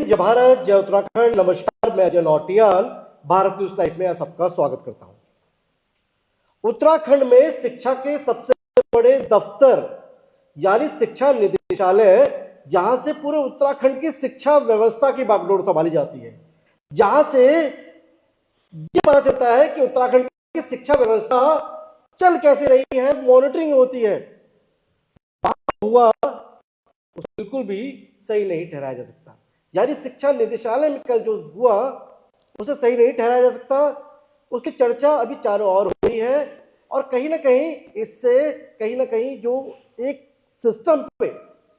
जय भारत, जय उत्तराखंड। नमस्कार, मैं अजय नौटियाल भारत न्यूज लाइव में सबका स्वागत करता हूं। उत्तराखंड में शिक्षा के सबसे बड़े दफ्तर यानी शिक्षा निदेशालय, जहां से पूरे उत्तराखंड की शिक्षा व्यवस्था की बागडोर संभाली जाती है, जहां से ये पता चलता है कि उत्तराखंड की शिक्षा व्यवस्था चल कैसे रही है, मॉनिटरिंग होती है। हुआ बिल्कुल भी सही नहीं ठहराया जा सकता। यानी शिक्षा निदेशालय में कल जो हुआ उसे सही नहीं ठहराया जा सकता। उसकी चर्चा अभी चारों ओर हो रही है और कहीं ना कहीं इससे कहीं ना कहीं जो एक सिस्टम पे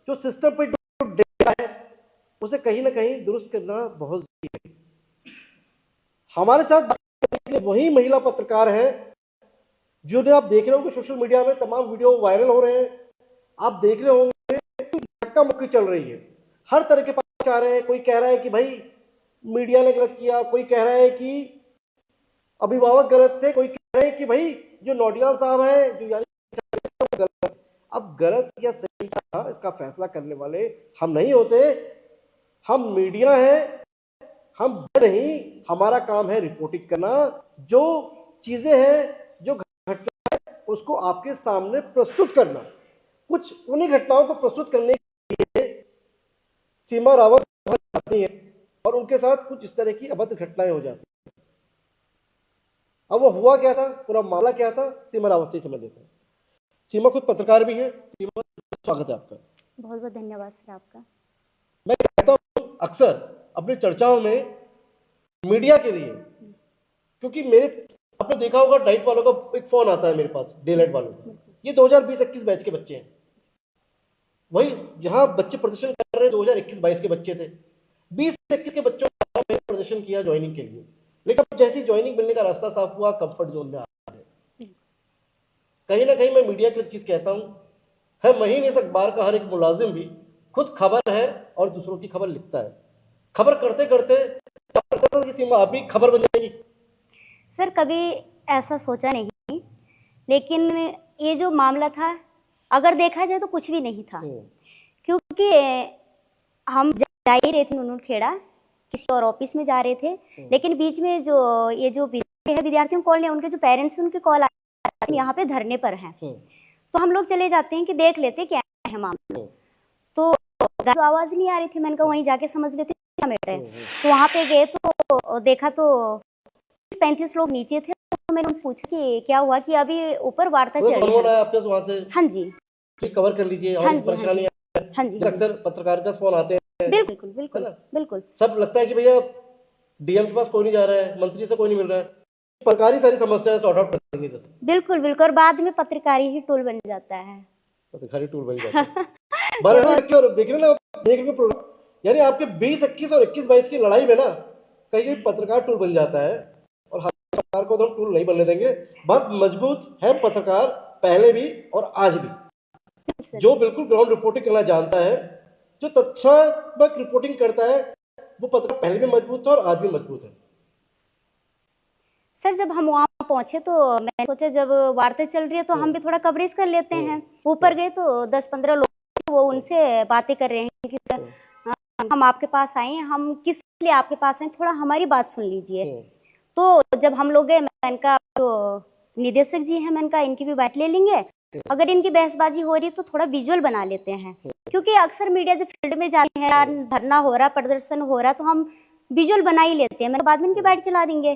जो डेटा है उसे कहीं ना कहीं दुरुस्त करना बहुत जरूरी है। हमारे साथ वही महिला पत्रकार है जिन्हें आप देख रहे होंगे सोशल मीडिया में तमाम वीडियो वायरल हो रहे हैं। आप देख रहे होंगे धक्का मुक्की चल रही है, हर तरह के पक्ष आ रहे हैं। कोई कह रहा है कि भाई मीडिया ने गलत किया, कोई कह रहा है कि अभिभावक गलत थे, कोई कह रहे हैं कि भाई जो नौटियाल साहब है जो यानी गलत। अब गलत या सही था इसका फैसला करने वाले हम नहीं होते, हम मीडिया है, हम नहीं। हमारा काम है रिपोर्टिंग करना, जो चीजें हैं जो घटना है उसको आपके सामने प्रस्तुत करना। कुछ उन्हीं घटनाओं को प्रस्तुत करने के लिए सीमा रावत आती हैं और उनके साथ कुछ इस तरह की अभद्र घटनाएं हो जाती हैं। अब वो हुआ क्या था, पूरा मामला क्या था, सीमा रावत से समझ लेते हैं। सीमा खुद पत्रकार भी है। सीमा, स्वागत है आपका। बहुत बहुत धन्यवाद सर आपका। मैं कहता हूँ अक्सर अपनी चर्चाओं में मीडिया के लिए, क्योंकि मेरे आपने देखा होगा डाइट वालों का एक फोन आता है मेरे पास, डे लाइट वालों का। ये 2020-21 बैच के बच्चे हैं, वही जहां बच्चे प्रदर्शन कर रहे 2021-22 के बच्चे थे। 20-21 के बच्चों ने प्रदर्शन किया ज्वाइनिंग के लिए, लेकिन जैसी ज्वाइनिंग मिलने का रास्ता साफ हुआ, कंफर्ट जोन में आ गए। कहीं ना कहीं मैं मीडिया की चीज कहता हूं, है महीन इस अखबार का हर एक मुलाजिम भी खुद खबर है और दूसरों की खबर लिखता है। खबर करते करते की सीमा अभी खबर बन जाएगी। सर कभी ऐसा सोचा नहीं, लेकिन ये जो मामला था अगर देखा जाए तो कुछ भी नहीं था, क्योंकि हम जा ही रहे थे नुनखेड़ा, किसी और ऑफिस में जा रहे थे, लेकिन बीच में जो ये जो विद्यार्थियों कॉल है, उनके जो पेरेंट्स उनके कॉल आए यहाँ पे धरने पर हैं, तो हम लोग चले जाते हैं कि देख लेते क्या है मामला। तो आवाज नहीं आ रही थी, मैंने कहा वहीं जाके समझ लेते क्या मैटर है। तो वहाँ पे गए तो देखा तो 35 लोग नीचे थे। तो मैंने उनसे पूछा कि क्या हुआ, कि अभी ऊपर वार्ता चल रही है आपके वहाँ से। हाँ जी, कवर कर लीजिए। हाँ जी, परेशानी हाँ जी, अक्सर पत्रकार का फोन आते हैं। बिल्कुल बिल्कुल बिल्कुल। सब लगता है कि भैया डीएम के पास कोई नहीं जा रहा है, मंत्री से कोई नहीं मिल रहा है, सरकारी सारी समस्याएं सॉर्ट आउट कर देंगे। बिल्कुल बिल्कुल, और बाद में पत्रकारी ही टूल बन जाता है। पत्रकारी टूल बन जाता है। और देख रहे ना प्रोग्राम, यानी आपके 20-21 और 21-22 की लड़ाई में ना कहीं पत्रकार टूल बन जाता है, और पत्रकार को तो हम टूल नहीं बनने देंगे। बहुत मजबूत है पत्रकार, पहले भी और आज भी, जो बिल्कुल ग्राउंड रिपोर्टिंग करना जानता है, जो तथ्यात्मक रिपोर्टिंग करता है, वो पत्रकार पहले भी मजबूत था और आज भी मजबूत है। सर जब हम वहाँ पहुंचे तो मैं सोचा जब वार्ता चल रही है तो हम भी थोड़ा कवरेज कर लेते हैं। ऊपर गए तो 10-15 लोग, वो उनसे बातें कर रहे हैं कि सर हम आपके पास आए हैं, हम किस लिए आपके पास आए, थोड़ा हमारी बात सुन लीजिए। तो जब हम लोग गए, मैंने कहा जो निदेशक जी हैं, मैंने कहा इनकी भी बात ले लेंगे, अगर इनकी बहसबाजी हो रही है तो थोड़ा विजुअल बना लेते हैं, क्योंकि अक्सर मीडिया जब फील्ड में जाते हैं, धरना हो रहा, प्रदर्शन हो रहा, तो हम विजुअल बना ही लेते हैं। मैंने बाद में इनकी बाइट चला देंगे।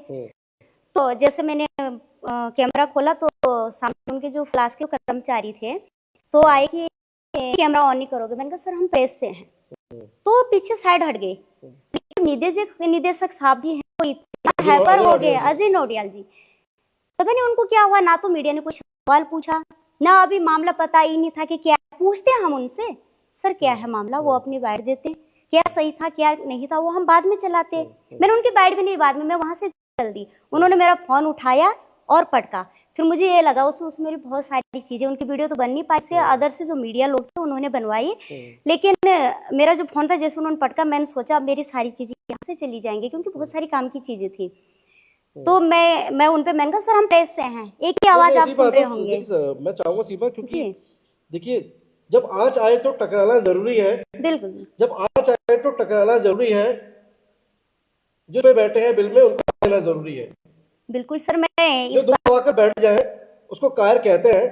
तो जैसे मैंने कैमरा खोला तो सामने उनके जो फ्लास के कर्मचारी थे तो आए कि कैमरा ऑन नहीं करोगे। मैंने कहा सर हम प्रेस से हैं, तो पीछे साइड हट गए। लेकिन निदेशक साहब जी हैं वो इतना हैपर हो गए, अजय नौटियाल जी, पता नहीं उनको क्या हुआ, ना तो मीडिया ने कुछ सवाल पूछा, ना अभी मामला पता ही नहीं था कि क्या पूछते हैं हम उनसे, सर क्या है मामला, वो अपनी बाइट देते, क्या सही था क्या नहीं था वो हम बाद में चलाते। मैंने उनकी बाइट भी नहीं, बाद में मैं वहां से चल दी। उन्होंने मेरा फोन उठाया और पटका। फिर मुझे ये लगा उसमें मेरी बहुत सारी चीजें, उनकी वीडियो तो बन नहीं पाई से, अदर से जो मीडिया लोग थे उन्होंने बनवाई, लेकिन मेरा जो फोन था जैसे उन्होंने पटका, मैंने सोचा मेरी सारी चीजें यहाँ से चली जाएंगी, क्योंकि बहुत सारी काम की चीजें थी। तो मैं उन पे मैंने कहा सर हम प्रेस से हैं, एक ही आवाज आप सुन रहे होंगे। मैं चाहूंगा सीमा, क्योंकि देखिए जब आंच आए तो टकराना जरूरी है, बिल्कुल जब आंच आए तो टकराना जरूरी है, जो पे बैठे हैं बिल में उनको देना जरूरी है। बिल्कुल सर, मैं जो इस दुम दबाकर बैठ जाए उसको कायर कहते हैं,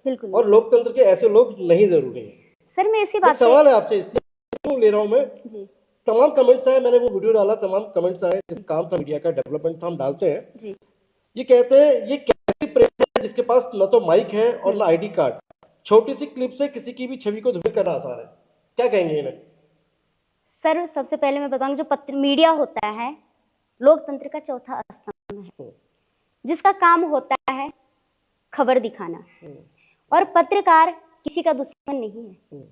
बिल्कुल और लोकतंत्र के ऐसे लोग नहीं जरूरी है। सर, मैं इसी एक बात सवाल है आपसे, इसलिए क्यों ले रहा हूं मैं, जी तमाम कमेंट्स आए, मैंने वो वीडियो डाला, तमाम कमेंट्स आए, काम था मीडिया का, डेवलपमेंट था, हम डालते हैं। जी ये कहते हैं ये कैसी प्रेस है जिसके पास न तो माइक है और न आईडी कार्ड, छोटी सी क्लिप से किसी की भी छवि को धुमिल करना आसान है, क्या कहेंगे इन्हें? सर, सबसे पहले मैं बताऊंगी, जो मीडिया होता है लोकतंत्र का चौथा स्तंभ है, जिसका काम होता है खबर दिखाना, और पत्रकार किसी का दुश्मन नहीं है,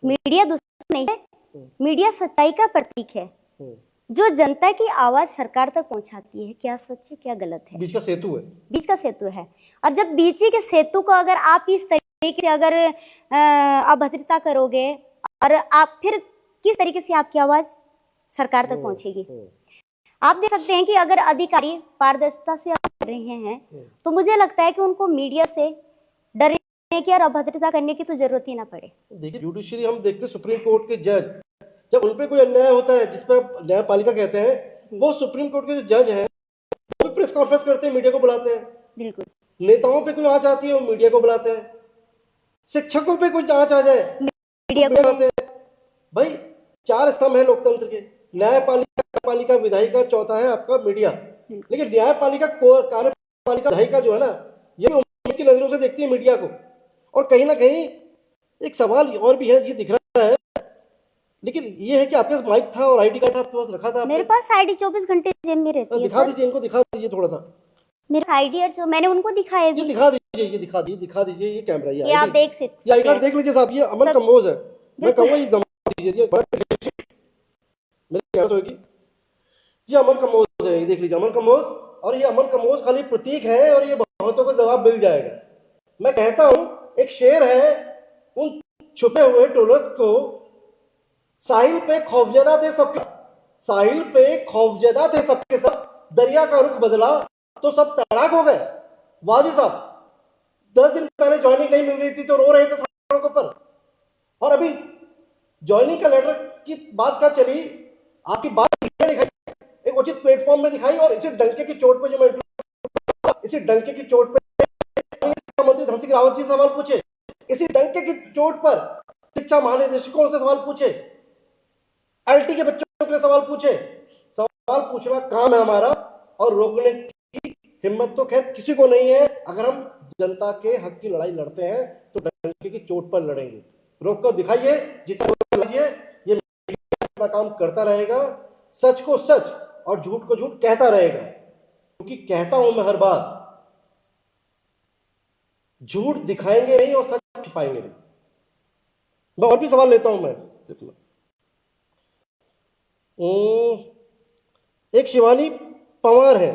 मीडिया दुश्मन नहीं है, मीडिया सच्चाई का प्रतीक है, जो जनता की आवाज सरकार तक पहुंचाती है, क्या सच है क्या गलत है, बीच का सेतु है, बीच का सेतु है। और जब बीच के सेतु को अगर आप इस तरीके से अगर अभद्रता करोगे, और आप फिर किस तरीके से आपकी आवाज सरकार तक पहुंचेगी? आप देख सकते हैं कि अगर अधिकारी पारदर्शिता से कर रहे हैं, तो मुझे लगता है कि उनको मीडिया से डरने की और अभद्रता करने की तो जरूरत ही ना पड़े। देखिए जुडिशरी हम देखते हैं, सुप्रीम कोर्ट के जज जब उन पे कोई अन्याय होता है, जिसपे न्यायपालिका कहते हैं, वो सुप्रीम कोर्ट के जो जज हैं वो भी प्रेस कॉन्फ्रेंस करते हैं, मीडिया को बुलाते हैं। बिल्कुल, नेताओं पे कोई आंच आती है वो मीडिया को बुलाते हैं, शिक्षकों पे कोई आंच आ जाए मीडिया को बुलाते हैं। भाई 4 स्तंभ है लोकतंत्र के, न्यायपालिका, कार्यपालिका, विधायिका, चौथा है आपका मीडिया। लेकिन न्यायपालिका, कार्यपालिका, विधायिका जो है ना, ये उनकी नजरों से देखती है मीडिया को। और कहीं ना कहीं एक सवाल और भी है, ये दिख रहा है, लेकिन ये है कि आपके पास माइक था और आईडी कार्ड आपके पास रखा था, मेरे पास आईडी 24 घंटे जेब में रहती है। दिखा दीजिए, इनको दिखा दीजिए थोड़ा सा, मेरा आईडी जो मैंने उनको दिखाया ये दिखा दीजिए, ये दिखा दीजिए, दिखा दीजिए, ये कैमरा, ये आप देख सकते ये आई कार्ड देख लीजिए साहब, ये अमन कंबोज है, मैं कहूँगा ये जमा दीजिए, मेरे कैमरा होगी जी, अमन कंबोज है, ये देख लीजिए अमन कंबोज। और ये अमन कंबोज खाली प्रतीक है, और ये बहुतों को जवाब मिल जाएगा। मैं कहता हूं एक शेर है, उन छुपे हुए ट्रोलर्स को साहिल पे खौफजदा थे सबके, साहिल पे खौफजदा थे सबके सब, दरिया का रुख बदला तो सब तैराक हो गए। वाह जी साहब, 10 दिन पहले ज्वाइनिंग नहीं मिल रही थी तो रो रहे थे सड़कों पर, और अभी ज्वाइनिंग का लेटर की बात क्या चली, आपकी बात दिखाई, एक उचित प्लेटफॉर्म में दिखाई, और इसी डंके की चोट पे जो मैं इसी डंके की चोट पे मंत्री धन सिंह रावत जी सवाल पूछे, इसी डंके की चोट पर शिक्षा महानिदेशकों से सवाल पूछे, एलटी के बच्चों के सवाल पूछे। सवाल पूछना काम है हमारा, और रोकने की हिम्मत तो खैर किसी को नहीं है। अगर हम जनता के हक की लड़ाई लड़ते हैं तो डंके की चोट पर लड़ेंगे। रोक कर दिखाइए, जितना लीजिए, ये अपना काम करता रहेगा, सच को सच और झूठ को झूठ कहता रहेगा, क्योंकि कहता हूं मैं हर बात, झूठ दिखाएंगे नहीं और सच छिपाएंगे नहीं। मैं और भी सवाल लेता हूं मैं सिर्फ में। एक शिवानी पवार है,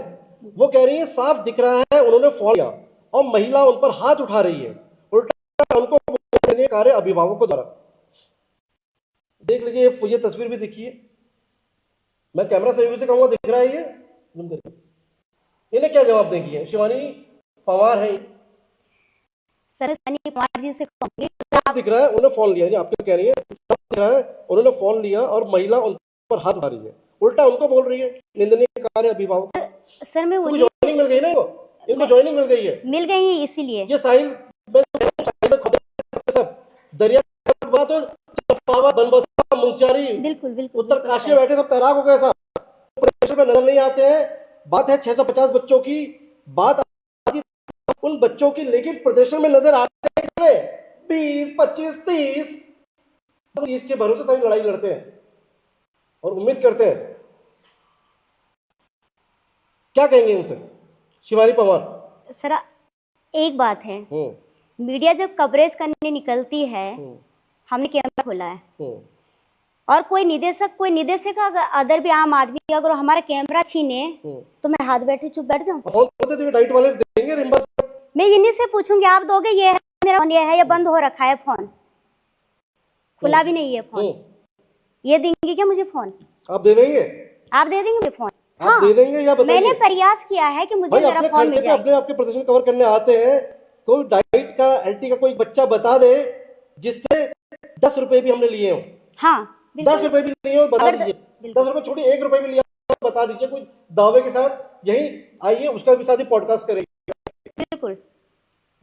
वो कह रही है साफ दिख रहा है उन्होंने फोन किया और महिला उन पर हाथ उठा रही है, उल्टा उनको बोलने कार्य अभिभावकों द्वारा। देख लीजिए, ये तस्वीर भी दिखिए, मैं कैमरा सहयोगी से कहूंगा, दिख रहा है ये, इन्हें क्या जवाब देंगी? शिवानी पवार है सर, शिवानी पवार जी से कहूंगी, दिख रहा है उन्होंने फोन लिया, आपके कह रही है सब दिख रहा है उन्होंने फोन लिया और महिला उन पर हाथ उठा रही है, उल्टा उनको बोल रही है निंदनीय कार्य अभिभावक। सर मैं वो ज्वाइनिंग मिल गई ना, इनको ज्वाइनिंग मिल गई है, इसीलिए ये साहिल सब दरिया तो चंपावत, बनबसा, मुंशियारी, बिल्कुल बिल्कुल उत्तरकाशी में बैठे सब तैराक हो गए साहब, प्रेशर में नजर नहीं आते हैं। बात है 650 बच्चों की, बात उन बच्चों की, लेकिन प्रदर्शन में नजर आते हैं 20, 25, 30 के भरोसे सारी लड़ाई लड़ते हैं और उम्मीद करते हैं। क्या कहेंगे इनसे शिवानी पवार? सर एक बात है, मीडिया जब कवरेज करने निकलती है, हमने कैमरा खोला है, और कोई निदेशक अदर भी आम आदमी अगर हमारा कैमरा छीने तो मैं हाथ बैठे चुप बैठ जाऊं? डाइट वाले देंगे रिम्बर्स? मैं इन्हीं से पूछूंगी, आप दोगे? ये है मेरा फोन, ये है, या बंद हो रखा है फोन, खुला भी नहीं है फोन, ये देंगे क्या मुझे फोन? आप दे देंगे? आप दे देंगे मुझे फोन? आप दे देंगे या बताइए? मैंने प्रयास किया है कि मुझे मेरा फोन मिल जाए। अपने आपके प्रदर्शन कवर करने आते हैं, कोई डाइट का, एलटी का कोई बच्चा बता दे जिससे 10 रुपए भी हमने लिए हो, हाँ 10 रुपए भी लिए हो, बता अगर दीजिए। बिल्कुल। 10 रुपए छोड़िए, 1 रुपए भी लिया हो, बता दीजिए, कोई दावे के साथ यही आइए, उसका भी साथ ही पॉडकास्ट करेंगे, बिल्कुल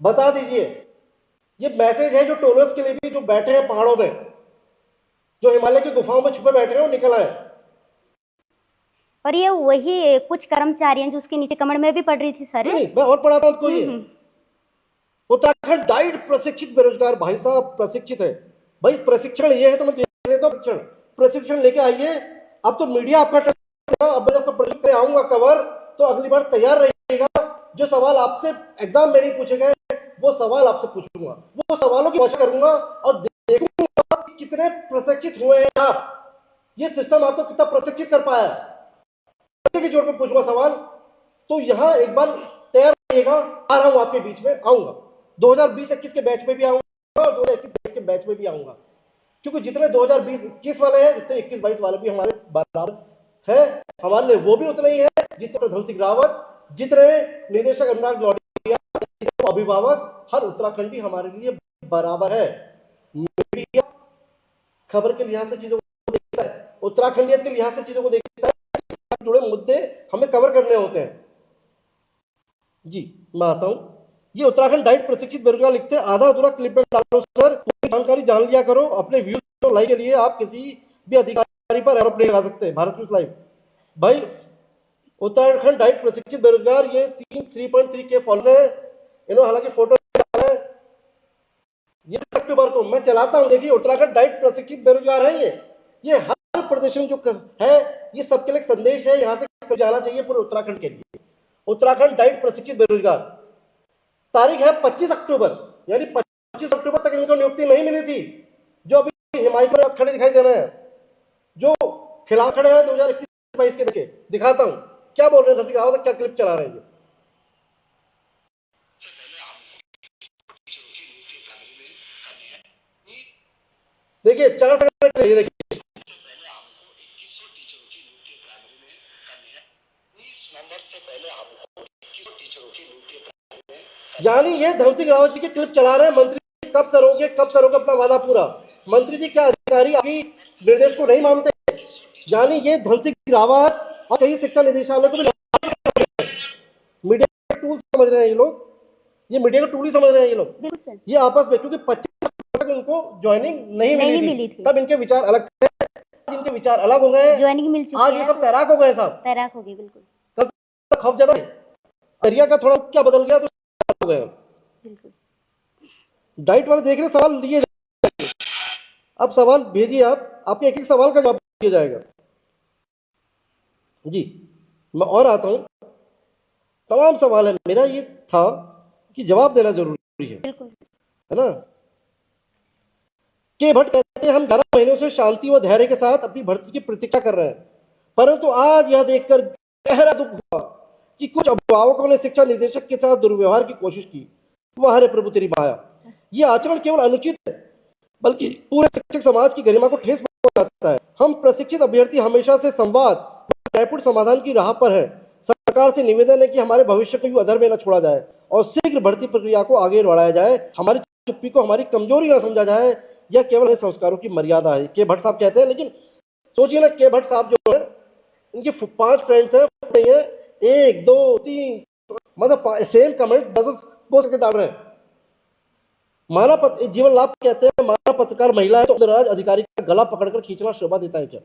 बता दीजिए। ये मैसेज है जो टोरर्स के लिए भी, जो बैठे हैं पहाड़ों में, जो हिमालय की गुफाओं में छुपे बैठे हैं, वो निकल आए। और ये वही कुछ कर्मचारी हैं जो उसके नीचे कमेंट में भी पढ़ रही थी सर। नहीं, मैं और पढ़ाता हूं आपको। ये उत्तराखंड डाइट प्रशिक्षित बेरोजगार भाई साहब प्रशिक्षित है। भाई प्रशिक्षण ये है तो मैं देख लेता हूं, प्रशिक्षण लेके आइए। अब तो मीडिया आपका टेस्ट, अब जब मैं प्रशिक्षण आऊंगा कवर, तो अगली बार तैयार रहिएगा। जो सवाल आपसे एग्जाम में नहीं पूछे गए, वो सवाल आपसे पूछूंगा, वो सवालों की भाषा करूंगा और देखूंगा कितने प्रशिक्षित हुए हैं आप, ये सिस्टम आपको कितना प्रशिक्षित कर पाया है, के जोर पे पूछूंगा सवाल। तो यहां एक बार तैयार रहिएगा, आ रहा हूं आपके बीच में, आऊंगा 2020-21 के बैच में भी आऊंगा और 2021-22 के बैच में भी आऊंगा, क्योंकि जितने 2020-21 वाले हैं उतने 21-22 वाले भी हमारे बराबर है। हमारे लिए वो भी उतने ही है जितने धन सिंह रावत, जितने निदेशक अनुराग नौटियाल, जितने अभिभावक, हर उत्तराखंडी हमारे लिए बराबर है। मीडिया खबर के लिहाज से चीजों को देखता है, उत्तराखंडियत के लिहाज से चीजों को देखता है, जुड़े मुद्दे हमें कवर करने होते हैं। जी मैं आता हूं। ये उत्तराखंड डाइट प्रशिक्षित बेरोजगार लिखते हैं, आधा अधूरा क्लिप में डालो सर, पूरी जानकारी जान लिया करो। अपने व्यूज और लाइक के लिए आप किसी भी अधिकारी पर एरोप्लेन लगा सकते हैं। भारत न्यूज लाइव भाई, उत्तराखंड डाइट प्रशिक्षित बेरोजगार, ये 3.3 के फॉलोअर्स है। इन्होंने हालांकि फोटो डाला है, ये अक्टूबर को मैं चलाता हूं। देखिए उत्तराखंड डाइट प्रशिक्षित बेरोजगार है। ये हर प्रदर्शन जो है, ये सबके लिए संदेश है, यहां से जाना चाहिए पूरे उत्तराखंड के लिए। उत्तराखंड डाइट प्रशिक्षित बेरोजगार, तारीख है 25 अक्टूबर, यानी 25 अक्टूबर तक इनको नियुक्ति नहीं मिली थी। जो अभी हिमाचल में खड़े दिखाई दे रहे हैं, जो खिलाफ खड़े हैं 2021-22 के बच्चे, दिखाता हूं क्या बोल रहे हैं धन सिंह रावत, क्या क्लिप चला रहे हैं। देखिए 4 सेकंड, ये देखिए यानी ये धन सिंह रावत जी की क्लिप चला रहे हैं। मंत्री कब करोगे अपना वादा पूरा? मंत्री जी क्या अधिकारी आपकी निर्देश को नहीं मानते? यानी ये धन सिंह रावत और कई शिक्षा निदेशालय को भी मीडिया का टूल समझ रहे हैं ये लोग, ये मीडिया का टूल ही समझ रहे हैं ये लोग। ये आपस में, क्योंकि 25 तक इनको ज्वाइनिंग नहीं मिली थी, तब इनके विचार अलग थे, इनके विचार अलग हो गए, ज्वाइनिंग मिल चुकी है, आज ये सब तैराक हो गए साहब, तैराक हो गए। बिल्कुल कल तक खौफ ज्यादा है, दरिया का थोड़ा क्या बदल गया तो हो गए। डाइट वाले देख रहे सवाल लिए, अब सवाल भेजिए, आप आपके एक एक सवाल का जवाब दिया जाएगा। जी मैं और आता हूं, तमाम सवाल है, मेरा ये था कि जवाब देना जरूरी है, है ना। के भट्ट कहते हैं हम 11 महीनों से शांति व धैर्य के साथ अपनी भर्ती की प्रतीक्षा कर रहे हैं, परंतु आज यह देखकर गहरा दुख हुआ कि कुछ अभिभावकों ने शिक्षा निदेशक के साथ दुर्व्यवहार की कोशिश की। वह हरे प्रभु तेरी माया, यह आचरण केवल अनुचित है बल्कि पूरे शिक्षक समाज की गरिमा को ठेस पहुंचाता है। हम प्रशिक्षित अभ्यर्थी हमेशा से संवाद व न्यायपूर्ण समाधान की राह पर है। सरकार से निवेदन है कि हमारे भविष्य को अधर में न छोड़ा जाए और शीघ्र भर्ती प्रक्रिया को आगे बढ़ाया जाए। हमारी चुप्पी को हमारी कमजोरी न समझा जाए, यह केवल संस्कारों की मर्यादा है। के भट्ट साहब कहते हैं। लेकिन सोचिए ना, के भट्ट साहब जो है, इनके 5 फ्रेंड्स हैं, 1 2 3 मतलब सेम कमेंट 10 पोस्ट के डाल रहे हैं। माला जीवन लाभ कहते हैं, माला पत्रकार महिला है तो राज अधिकारी का गला पकड़कर खींचना शोभा देता है क्या?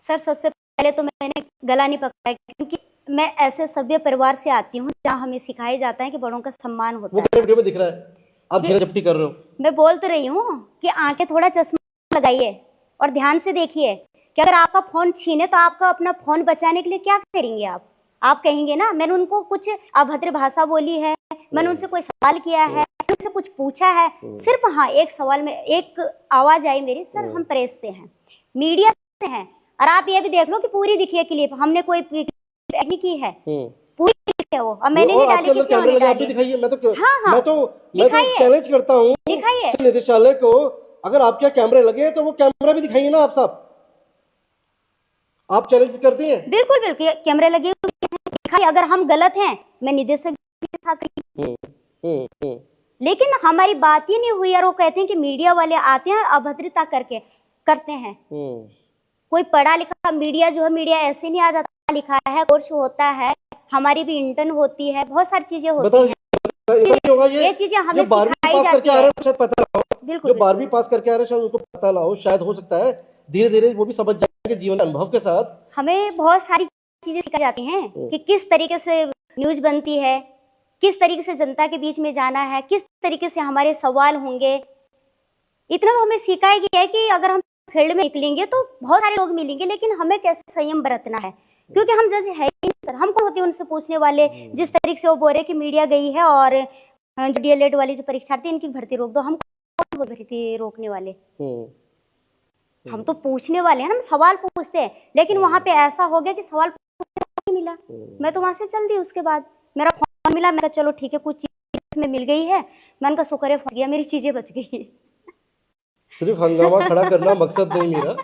सर सबसे पहले तो मैंने गला नहीं पकड़ा, क्योंकि मैं ऐसे सभ्य परिवार से आती हूँ जहाँ हमें सिखाया जाता है कि बड़ों का सम्मान होता है। वो वीडियो में दिख रहा है, आप झपटी कर रहे हो। मैं बोल तो रही हूँ कि आंखें थोड़ा चश्मा लगाइए और ध्यान से देखिए कि अगर आपका फोन छीने तो आपका अपना फोन बचाने के लिए क्या करेंगे आप कहेंगे ना मैंने उनको कुछ अभद्र भाषा बोली है, मैंने उनसे कोई सवाल किया है, उनसे कुछ पूछा है। सिर्फ हाँ एक सवाल में एक आवाज आई मेरी, सर हम प्रेस से हैं, मीडिया से हैं, और आप ये भी देख लो कि पूरी दिखिए क्लिप, हमने कोई नहीं की है, पूरी क्लिप है वो, और मैंने नहीं डाली, किसी और ने डाली। दिखाइए, मैं तो चैलेंज करता हूँ निदेशालय को, अगर आपके यहाँ कैमरे लगे तो वो कैमरा भी दिखाइए ना आप साहब। आप चैलेंज करती हैं? बिल्कुल बिल्कुल, कैमरे लगे दिखाइए। अगर हम गलत हैं मैं निदेशक के साथ लेकिन हमारी बात ही नहीं हुई और वो कहते हैं कि मीडिया वाले आते हैं अभद्रता करते हैं। कोई पढ़ा लिखा मीडिया जो है, मीडिया ऐसे नहीं आ जाता, लिखा है, कोर्स होता है, हमारी भी इंटर्न होती है, बहुत सारी चीजें होती हैं। ये चीजें हमें सिखाई जाती है। शायद पता ना हो, बिल्कुल जो 12वीं पास करके आ रहे हैं शायद उनको पता ना हो, शायद हो सकता है धीरे धीरे वो भी समझ जाएंगे जीवन अनुभव के साथ। हमें बहुत सारी चीजें सिखाई जाती हैं कि किस तरीके से न्यूज बनती है, किस तरीके से जनता के बीच में जाना है, किस तरीके से हमारे सवाल होंगे। इतना तो हमें सिखाया गया है कि अगर हम फील्ड में निकलेंगे तो बहुत सारे लोग मिलेंगे, लेकिन हमें कैसे संयम बरतना है, क्योंकि हम जैसे है ही नहीं सर, हम कौन होते हैं उनसे पूछने वाले। जिस तरीके से वो बोल रहे कि मीडिया गई है और जो डीएलएड वाली जो परीक्षार्थी इनकी भर्ती रोक दो, हम कौन वो भर्ती रोकने वाले। हम तो पूछने वाले हैं, हम सवाल पूछते हैं, लेकिन वहां पे ऐसा हो गया कि सवाल पूछने को नहीं मिला। मैं तो वहां से चल दी, उसके बाद मेरा फोन मिला, मैं कहा चलो ठीक है कुछ चीज में मिल गई है, मैंने कहा शुक्र है फंस गया, मेरी चीजें बच गई। सिर्फ हंगामा खड़ा करना मकसद नहीं मेरा,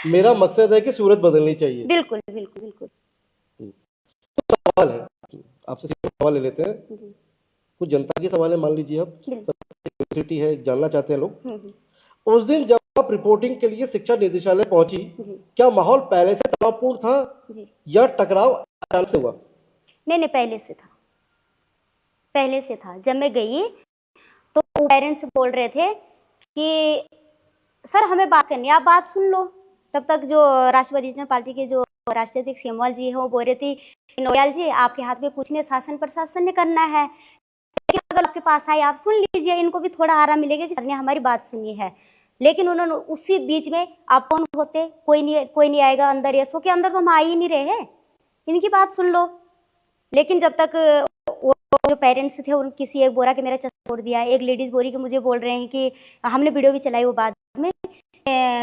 मेरा मकसद है कि सूरत बदलनी चाहिए। बिल्कुल बिल्कुल बिल्कुल। सवाल है, आपसे सवाल ले लेते हैं, कुछ जनता के सवाल है, मान लीजिए आप यूनिवर्सिटी है, जानना चाहते हैं लोग। उस दिन जब आप रिपोर्टिंग के लिए शिक्षा निदेशालय पहुंची, क्या माहौल पहले से तनावपूर्ण था या टकराव अचानक से हुआ? नहीं, पहले से था, पहले से था। जब मैं गई तो पेरेंट्स बोल रहे थे कि सर हमें बात करनी है, आप बात सुन लो। तब तक जो राष्ट्रीय रीजनल पार्टी के जो राष्ट्रीय अध्यक्ष सेमवाल जी है वो बोल रहे थे नोटियाल जी आपके हाथ में कुछ नहीं, शासन प्रशासन ने करना है, लेकिन अगर आपके पास आए आप सुन लीजिए, इनको भी थोड़ा आराम मिलेगा कि सर ने हमारी बात सुनी है। लेकिन उन्होंने उसी बीच में, आप कौन होते, कोई नहीं आएगा अंदर, ये सो के अंदर तो हम आ ही नहीं रहे हैं, इनकी बात सुन लो। लेकिन जब तक वो जो पेरेंट्स थे उन किसी एक बोरा के मेरा चश्मा तोड़ दिया, एक लेडीज बोरी के मुझे बोल रहे हैं कि हमने वीडियो भी चलाई, वो बाद में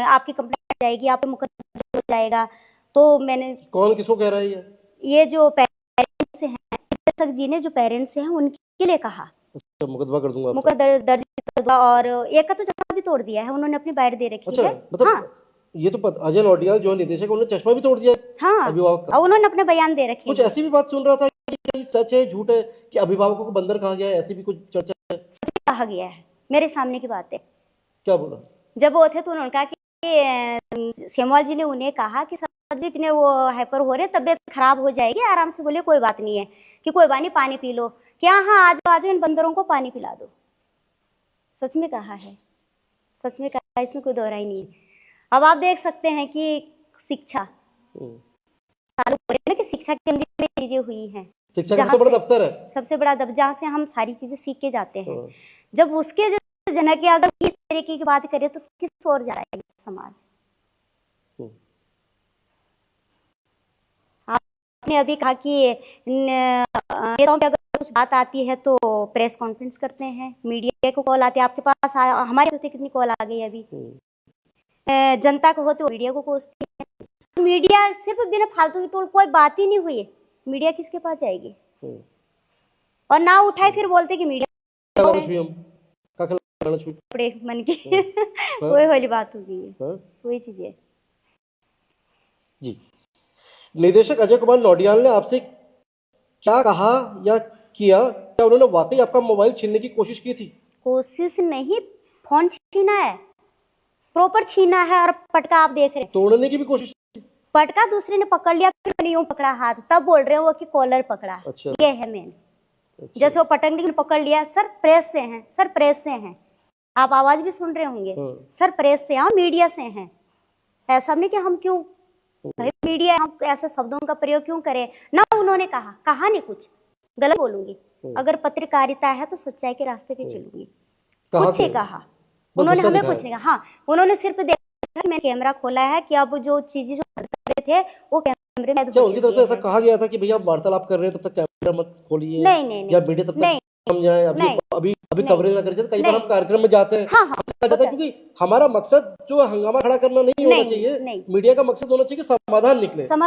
आपकी कंप्लेंट जाएगी, आप पे मुकदमा हो जाएगा। तो मैंने, कौन किसको कह रहा है ये जो पेरेंट्स हैं, निदेशक जी ने जो पेरेंट्स हैं उनके लिए कहा मुकदमा कर दूंगा, मुकदमा दर्ज कर दूंगा, और एक का तो चश्मा भी तोड़ दिया है उन्होंने, अपनी बाइट दे रखी है। मतलब हाँ, ये तो अजय नौटियाल जो निदेशक उन्होंने चश्मा भी तोड़ दिया। हाँ, अभिभावक, और उन्होंने अपने बयान दे रखे। कुछ ऐसी भी बात सुन रहा था कि सच है झूठ है कि अभिभावकों को बंदर कहा गया है, ऐसी भी कुछ चर्चा है? सच कहा गया है, मेरे सामने की बात है। क्या बोला? जब वो थे तो उन्होंने कहा कि सेमवाल जी ने उन्हें कहा कि सर जी इतने वो हाइपर हो रहे, तबियत खराब हो जाएगी, आराम से बोले, कोई बात नहीं है, कि कोई बात नहीं, पानी पी लो। क्या हाँ, आज इन बंदरों को पानी पिला दो। सच में कहा है, सच में कहा, इसमें कोई दोहराई नहीं है। अब आप देख सकते हैं कि शिक्षा चालू हो रही है ना, कि शिक्षा के अंदर चीजें हुई हैं, शिक्षा का सबसे बड़ा दफ्तर है, सबसे बड़ा दफ्तर, जहाँ से हम सारी चीजें सीख के जाते हैं। जब उसके जो जनक अगर इस तरीके की बात करें तो किस ओर जा रहा है समाज? आपने अभी कहा कि नेताओं पे अगर कुछ बात आती है तो प्रेस कॉन्फ्रेंस करते हैं, मीडिया को कॉल आती है, आपके पास हमारे होते कितनी कॉल आ गई अभी, जनता को होते मीडिया को कोसती है। मीडिया सिर्फ बिना फालतू की टोल, कोई बात ही नहीं हुई है, मीडिया किसके पास जाएगी? और ना उठाए फिर बोलते कि मीडिया मन की वही वाली बात हो गई है, वही चीज है जी। निदेशक अजय कुमार नौटियाल ने आपसे क्या कहा या किया? क्या उन्होंने वाकई आपका मोबाइल छीनने की कोशिश की थी? कोशिश नहीं, फोन छीना है, प्रॉपर छीना है, और पटका आप देख रहे हैं, तोड़ने की भी कोशिश। पटका दूसरे ने पकड़ लिया, फिर मैंने यूं पकड़ा हाथ, तब बोल रहे हैं वो कि कॉलर पकड़ा। अच्छा। ये है मेन। अच्छा। जैसे वो पटंगी ने पकड़ लिया, सर प्रेस से हैं, सर प्रेस से हैं, आप आवाज भी सुन रहे होंगे, सर प्रेस से, हाँ मीडिया से हैं। ऐसा नहीं कि हम क्यों मीडिया, हम ऐसे शब्दों का प्रयोग क्यों करें ना। उन्होंने कहा नहीं, कुछ गलत बोलूंगी, अगर पत्रकारिता है तो सच्चाई के रास्ते पे चलूंगी, कुछ ही कहा उन्होंने, हमें कुछ नहीं कहा। हाँ, उन्होंने सिर्फ देखा, मैंने कैमरा खोला है कि अब जो चीजें जो कर रहे थे वो कैमरे में, क्या उनकी तरफ से ऐसा कहा गया था कि भैया वार्तालाप कर रहे हैं तब तक कैमरा मत खोलिए? नहीं, या मीडिया तब तक हम जाए, अभी कवरेज ना करें? जैसे कई बार हम कार्यक्रम में जाते हैं, क्योंकि हमारा मकसद जो हंगामा खड़ा करना नहीं होना चाहिए, मीडिया का मकसद होना चाहिए कि समाधान निकले, है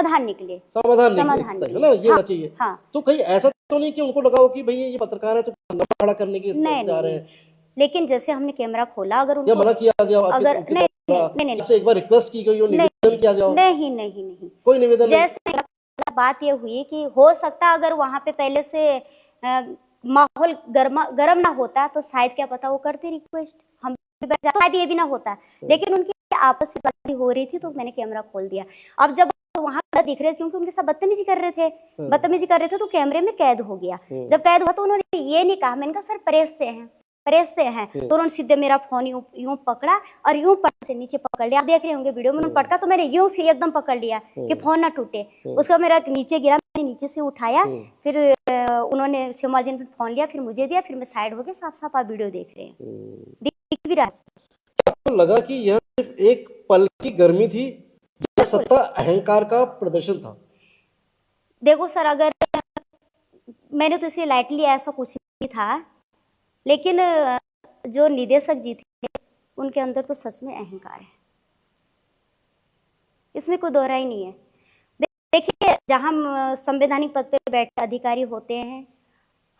ना, ये होना चाहिए। तो कहीं ऐसा तो नहीं कि उनको लगा हो कि भैया ये पत्रकार है तो हंगामा खड़ा करने की जा रहे हैं? लेकिन जैसे हमने कैमरा खोला, अगर उनको मना किया गया, अगर नहीं, एक बार रिक्वेस्ट की गई हो, निवेदन किया गया हो? नहीं, कोई निवेदन? जैसे बात ये हुई कि हो सकता अगर वहां पे पहले से माहौल गर्म ना होता तो शायद क्या पता वो करते रिक्वेस्ट, हम भी बैठ जाते, शायद ये भी ना होता। लेकिन उनकी आपस में बातचीत हो रही थी तो मैंने कैमरा खोल दिया। अब जब वहां दिख रहे थे, क्योंकि उनके साथ बदतमीजी कर रहे थे तो कैमरे में कैद हो गया। जब कैद हुआ तो उन्होंने ये नहीं कहा, मैंने कहा सर प्रेस से हैं। तो उन्होंने सीधे मेरा फोन यूं पकड़ा और यूं से नीचे पकड़ लिया। आप देख रहे होंगे वीडियो में, उन्होंने पटका तो मैंने यूं से एकदम पकड़ लिया कि फोन ना टूटे। उसका मेरा नीचे गिरा, मैंने नीचे से उठाया, फिर उन्होंने श्यामा जी ने फोन लिया, फिर मुझे दिया, फिर मैं साइड हो गया। साफ साफ आप वीडियो देख रहे हैं, दिख भी रहा है। आपको लगा कि यह सिर्फ एक पल की गर्मी थी या सत्ता अहंकार का प्रदर्शन था? देखो सर, अगर मैंने तो इसलिए लाइटली ऐसा कुछ नहीं था, लेकिन जो निदेशक जी थे उनके अंदर तो सच में अहंकार है, इसमें कोई दोहरा ही नहीं है। देखिए, जहाँ संवैधानिक पद पे बैठे अधिकारी होते हैं,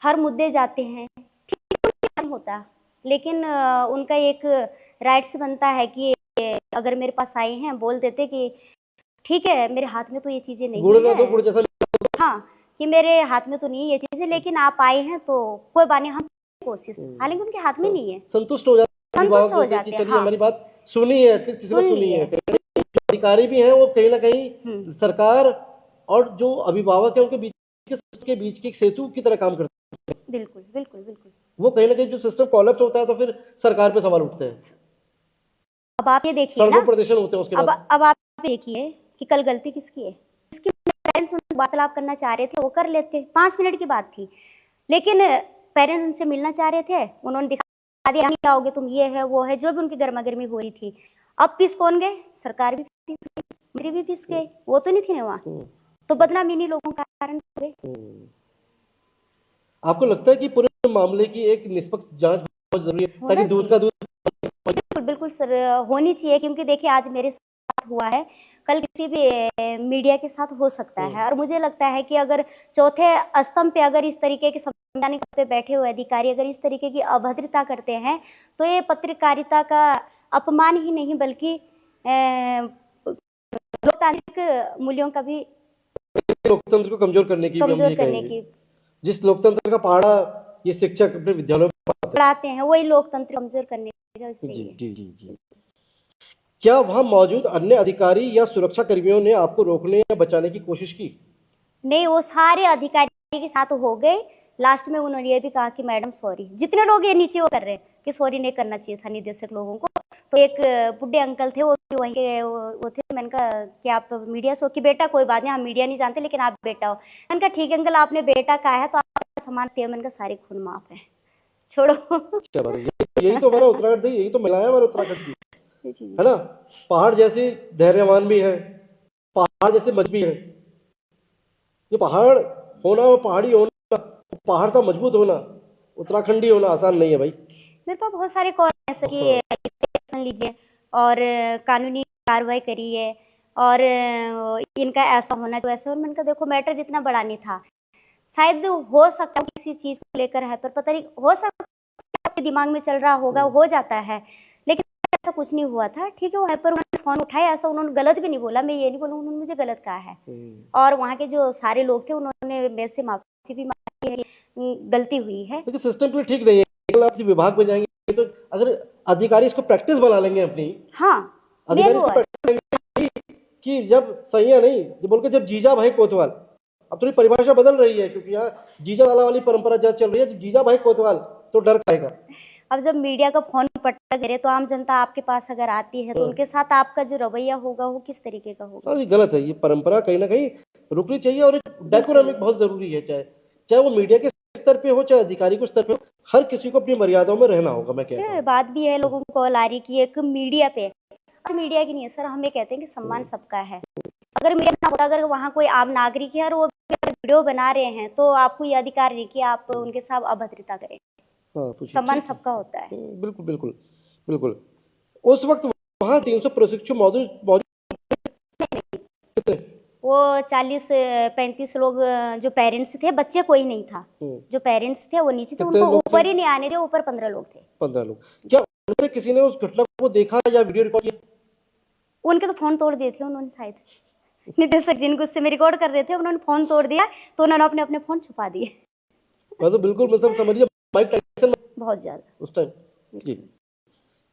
हर मुद्दे जाते हैं, ठीक होता, लेकिन उनका एक राइट्स बनता है कि अगर मेरे पास आए हैं, बोल देते कि ठीक है मेरे हाथ में तो ये चीजें नहीं है, गुड़ जैसा हाँ, कि मेरे हाथ में तो नहीं ये चीजें, लेकिन आप आए हैं तो कोई बात नहीं, हम कोशिश, हालांकि उनके हाथ में नहीं है, संतुष्ट हो जाते हैं। चलिए हमारी बात सुनी है, किसी ने सुनी है। अधिकारी भी हैं वो कहीं ना कहीं सरकार और जो अभिभावक है उनके बीच के एक सेतु की तरह काम करते हैं। बिल्कुल बिल्कुल बिल्कुल। वो कहीं ना कहीं जो सिस्टम कोलैप्स होता है तो फिर सरकार पे सवाल उठते हैं। अब आप ये देखिए सड़कों प्रदर्शन होते हैं उसके बाद। अब आप देखिए कि कल गलती किसकी है। इसकी पेरेंट्स उनसे वार्तालाप करना चाह रहे थे, वो कर लेते, 5 मिनट की बात थी, लेकिन पेरेंट्स उनसे मिलना चाह रहे थे, उन्होंने दिखा दिया नहीं आओगे तुम, ये है वो है, जो भी उनकी गर्मा गर्मी हो रही थी। अब पिस कौन गए? सरकार भी पिस गई, मेरे भी पिस गए, वो तो नहीं थे ना वहाँ, तो बदनामी इन्हीं लोगों का कारण हो गए। आपको लगता है कि पूरे मामले की एक निष्पक्ष जांच बहुत जरूरी है ताकि दूध का दूध? बिल्कुल बिल्कुल सर, होनी चाहिए, क्योंकि देखिए आज मेरे साथ हुआ है, कल किसी भी मीडिया के साथ हो सकता है। और मुझे लगता है कि अगर चौथे स्तंभ पे अगर इस तरीके के संवैधानिक पे बैठे हुए अधिकारी अगर इस तरीके की अभद्रता करते हैं तो ये पत्रकारिता का अपमान ही नहीं बल्कि लोकतांत्रिक मूल्यों का भी, लोकतंत्र को कमजोर करने की जिस लोकतंत्र का पहाड़ा ये शिक्षक अपने विद्यालयों में पढ़ाते हैं, वही लोकतंत्र कमजोर करने का। जी जी जी जी। क्या वहां मौजूद अन्य अधिकारी या सुरक्षा कर्मियों ने आपको रोकने या बचाने की कोशिश की? नहीं, वो सारे अधिकारी के साथ हो गए। लास्ट में उन्होंने ये भी कहा कि मैडम सॉरी, जितने लोग ये नीचे वो कर रहे हैं कि सॉरी नहीं करना चाहिए था निदेशक लोगों को। तो एक बुढ़े अंकल थे, वो वहीं के वो थे, मैंने कहा कि आप मीडिया से हो कि बेटा कोई बात नहीं, हम मीडिया नहीं जानते लेकिन आप बेटा हो। मैंने कहा ठीक है अंकल, आपने बेटा कहा है तो आप समान थे। मैंने कहा सारे खून माफ है, छोड़ो। क्या बात है, यही तो हमारा उत्तराखंड है, यही तो मिला है हमारे उत्तराखंड की, है ना? पहाड़ जैसे धैर्यवान भी है, पहाड़ जैसे मजबूत भी है। ये पहाड़ होना और पहाड़ी होना, पहाड़ सा मजबूत होना, उत्तराखंडी होना आसान नहीं है भाई। मेरे पास बहुत सारे कॉल ऐसे कि एक्शन लीजिए और कानूनी कार्रवाई करिए और इनका ऐसा होना तो ऐसा। और मैंने कहा देखो मैटर इतना बड़ा नहीं था, शायद हो सकता है किसी चीज को लेकर है, पर पता नहीं, हो सकता है आपके दिमाग में चल रहा होगा, हो जाता है, लेकिन ऐसा कुछ नहीं हुआ था। ठीक है, वो पर उन्होंने फोन उठाया, ऐसा उन्होंने गलत भी नहीं बोला, मैं ये नहीं बोलूँ उन्होंने मुझे गलत कहा है। और वहाँ के जो सारे लोग थे उन्होंने मेरे से माफी भी मांगी है, गलती हुई है, लेकिन सिस्टम तो ठीक नहीं है। आप विभाग में जाएंगे तो अगर अधिकारी इसको प्रैक्टिस बना लेंगे अपनी, हाँ अधिकारी इसको प्रैक्टिस कि जब सैया नहीं जो बोल के जब जीजा भाई कोतवाल, अब थोड़ी परिभाषा बदल रही है क्योंकि यहाँ जीजा वाला वाली परंपरा जब चल रही है, जब जीजा भाई कोतवाल तो डर खाएगा। अब जब मीडिया का फोन पटक करे तो आम जनता आपके पास अगर आती है तो उनके साथ आपका जो रवैया होगा वो किस तरीके का होगा? ये गलत है, ये परंपरा कहीं ना कहीं रुकनी चाहिए। और डेकोरम एक बहुत जरूरी है, चाहे वो मीडिया के स्तर पे हो चाहे अधिकारी के स्तर पे हो, हर किसी को अपनी मर्यादाओं में रहना होगा। मैं कहता हूं बात भी है, लोगों को कॉल आ रही कि एक मीडिया पे, मीडिया की नहीं है सर, हम ये कहते हैं कि सम्मान सबका है। अगर मीडिया ना होता, अगर वहाँ कोई आम नागरिक है और वो वीडियो बना रहे हैं तो आपको ये अधिकार नहीं कि आप उनके साथ अभद्रता करें। सम्मान सबका होता है। बिल्कुल बिल्कुल बिल्कुल। उस वक्त वहाँ 300 प्रशिक्षु मौजूद वो 40-35 लोग जो पेरेंट्स थे, बच्चे कोई नहीं था, जो पेरेंट्स थे वो नीचे थे, उनको ऊपर ही नहीं आने थे, ऊपर 15 लोग थे। 15 लोग। क्या उनसे किसी ने उस घटना को देखा या वीडियो रिकॉर्ड किया? उनके तो फोन तोड़ दिए थे उन्होंने, शायद निदेशक जिनको उससे में रिकॉर्ड कर रहे थे उन्होंने फोन तोड़ दिया, तो उन्होंने अपने अपने फोन छुपा दिए। तो बिल्कुल मतलब समझिए माइक टाइसन में बहुत ज्यादा। उस टाइम। जी,